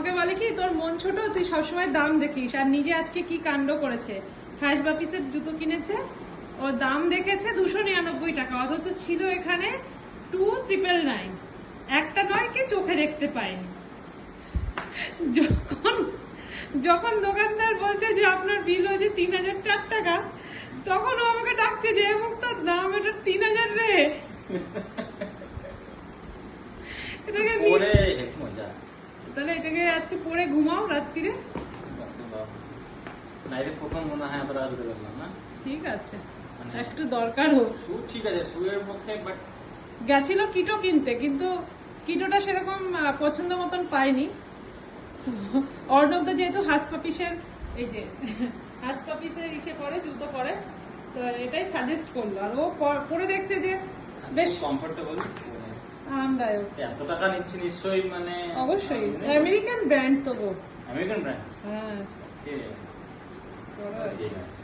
আমাকে বলে কি তোর মন ছোট, তুই সবসময় দাম দেখিস, আর নিজে আজকে কি কাণ্ড করেছে। হ্যাশ বাপিসের জুতো কিনেছে, ওর দাম দেখেছে 299 টাকা, অথচ ছিল এখানে 2999। একটা নয় কি চোখে দেখতে পাইনি। যখন দোকানদার বলছে যে আপনার বিল হয়েছে 3004 টাকা, তখন ও আমাকে ডাকছে যে এবং তার দাম এটা 3000 রে। তাহলে এটাকে আজকে পরে ঘুমাও রাত্রিরে। ঠিক আছে, একটু দরকার হোক। ঠিক আছে, শুয়ের পক্ষে গেছিল কিটো কিনতে, কিন্তু কিটোটা সেরকম পছন্দ মতন পাইনি। অর্ণবদা যেহেতু হাসপাপিসের এই যে হাসপাপিসের ইসে করে, জুতো করে, তো এটাই সাজেস্ট করলো। আর ও পরে দেখছে যে বেশ কমফোর্টেবল, আরামদায়ক। এত টাকা নিচ্ছে নিশ্চয়ই, মানে অবশ্যই আমেরিকান ব্র্যান্ড তো গো। American brand. হ্যাঁ ঠিক আছে।